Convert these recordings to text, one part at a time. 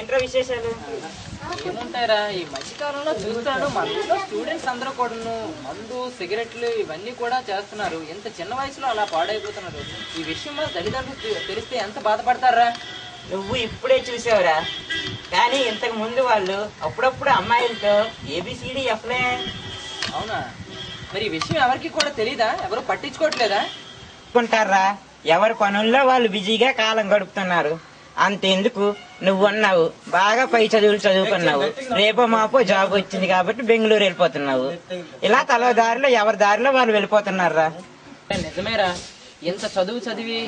ఏంట్రా విశేషాలు? ఏముంటాయిరా, ఈ మధ్యకాలంలో చూస్తాను మనలో స్టూడెంట్స్ అందరూ కూడా మందు సిగరెట్లు ఇవన్నీ కూడా చేస్తున్నారు. ఎంత చిన్న వయసులో అలా పాడైపోతున్నారు. ఈ విషయం మన తల్లిదండ్రులు తెలిస్తే ఎంత బాధపడతారా? నువ్వు ఇప్పుడే చూసావురా, కానీ ఇంతకు ముందు వాళ్ళు అప్పుడప్పుడు అమ్మాయిలతో ఏబిసిడి ఎఫ్లే. అవునా? మరి ఈ విషయం ఎవరికి కూడా తెలీదా? ఎవరు పట్టించుకోవట్లేదా? అనుకుంటారా, ఎవరి పనుల్లో వాళ్ళు బిజీగా కాలం గడుపుతున్నారు. అంతెందుకు, నువ్వున్నావు, బాగా పై చదువులు చదువుకున్నావు, రేపో మాపో జాబ్ వచ్చింది కాబట్టి బెంగళూరు వెళ్ళిపోతున్నావు. ఇలా తలో దారిలో ఎవరి దారిలో వాళ్ళు వెళ్ళిపోతున్నారా. నిజమేరా, ఇంత చదువు చదివి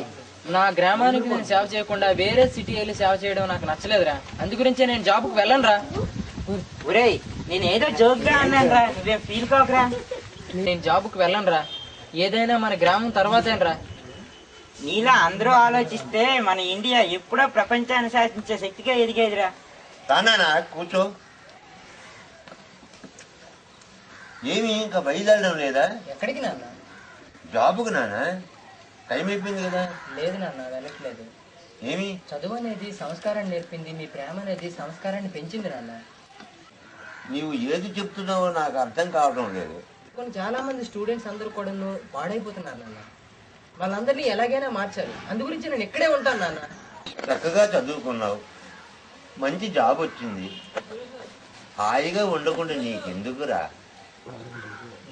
నా గ్రామానికి నేను సేవ చేయకుండా వేరే సిటీ వెళ్ళి సేవ చేయడం నాకు నచ్చలేదురా. అందుగురించే నేను జాబ్కి వెళ్ళనురా. ఒరేయ్, నేను ఏదో జోక్ గా అన్నాను రా, నువ్వేం ఫీల్ కాకరా. నేను జాబ్కి వెళ్ళనురా. ఏదైనా మన గ్రామం తర్వాతేనరా. నీలా అందరూ ఆలోచిస్తే మన ఇండియా ఎప్పుడో ప్రపంచాన్ని శాసించే శక్తిగా ఎదిగేదిరా. రానా కూర్చో. ఏమి ఇంకా బయలుదేరడం లేదా? ఎక్కడికి నాన్న? జాబుకు నానా, టైం అయిపోయింది కదా. లేదు నాన్న, వెళ్ళట్లేదు. ఏమి? చదువు అనేది సంస్కారాన్ని నేర్పింది, మీ ప్రేమ అనేది సంస్కారాన్ని పెంచింది నాన్న. నీవు ఏది చెప్తున్నావో నాకు అర్థం కావడం లేదు. చాలా మంది స్టూడెంట్స్ అందరూ కూడా పాడైపోతున్నారు నాన్న. వాళ్ళందరినీ ఎలాగైనా మార్చాలి. అందుగురించి నేను ఇక్కడే ఉంటాను నాన్న. చక్కగా చదువుకున్నావు, మంచి జాబ్ వచ్చింది, హాయిగా ఉండకుండా నీకెందుకురా?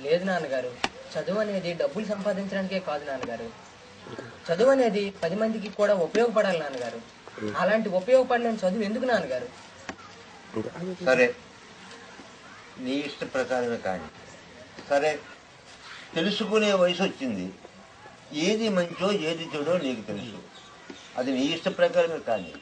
లేదు నాన్నగారు, చదువు అనేది డబ్బులు సంపాదించడానికే కాదు నాన్నగారు. చదువు అనేది 10 మందికి కూడా ఉపయోగపడాలి నాన్నగారు. అలాంటి ఉపయోగపడిన చదువు ఎందుకు నాన్నగారు? సరే, నీ ఇష్ట ప్రకారమే. కానీ సరే, తెలుసుకునే వయసు వచ్చింది. ఏది మంచో ఏది చెడో నీకు తెలుసు. అది నీ ఇష్ట ప్రకారమే. కానీ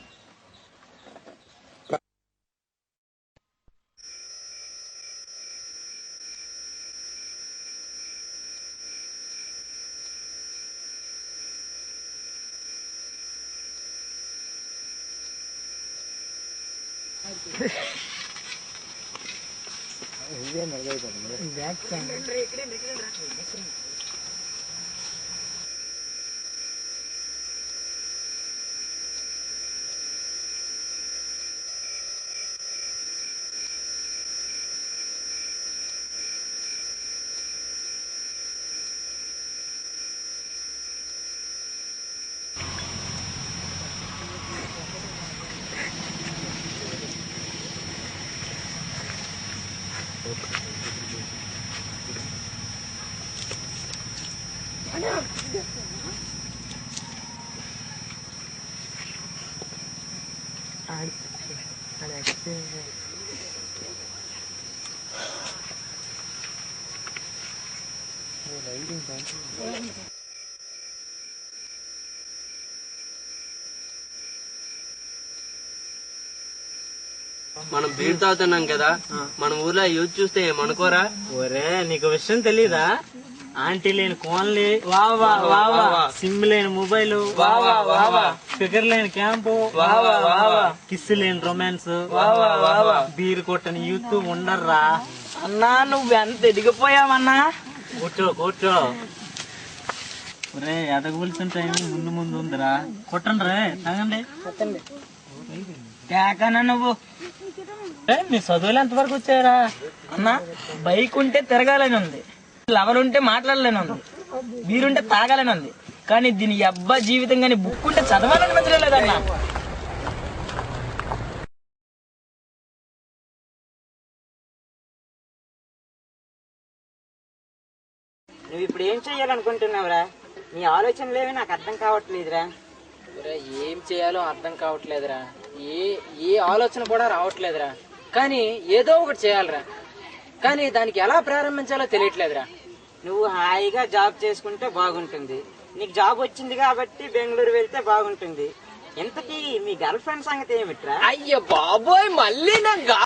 మనం బీర్ తాగుతున్నాం కదా, మన ఊర్లో యూత్ చూస్తే ఏమనుకోరా? ఒరే, నీకు విషయం తెలీదా? ఆంటీ లేని కోన్లీ, సిమ్ లేని మొబైల్, ఫిగర్ లేని క్యాంపు, కిస్ లేని రొమాన్స్, బీర్ కొట్టని యూత్ ఉండర్రా. అన్నా, నువ్వు ఎంత ఎదిగిపోయావన్నా. కూర్చో. ఒరే, ఎదగవలసిన టైం ముందు ముందు ఉందిరా. కొట్టండి రే, తాగండి. కేకన్నా నువ్వు. మీ చదువులు ఎంతవరకు వచ్చారా అన్నా? బైక్ ఉంటే తిరగాలని ఉంది, లవర్ ఉంటే మాట్లాడలేని ఉంది, బీరుంటే తాగాలని ఉంది, కానీ దీని అబ్బా జీవితం కానీ బుక్ ఉంటే చదవాలని మంచిలేదన్నా. నువ్వు ఇప్పుడు ఏం చెయ్యాలనుకుంటున్నావురా? నీ ఆలోచనలేవి నాకు అర్థం కావట్లేదురా. ఏం చేయాలో అర్థం కావట్లేదురా. ఏ ఆలోచన కూడా రావట్లేదురా. కానీ ఏదో ఒకటి చేయాలిరా. కానీ దానికి ఎలా ప్రారంభించాలో తెలియట్లేదురా. నువ్వు హాయిగా జాబ్ చేసుకుంటే బాగుంటుంది. నీకు జాబ్ వచ్చింది కాబట్టి బెంగళూరు వెళ్తే బాగుంటుంది. ఇంతకీ మీ గర్ల్ ఫ్రెండ్ సంగతి ఏమిట్రా? అయ్య బాబోయ్, మళ్ళీ నా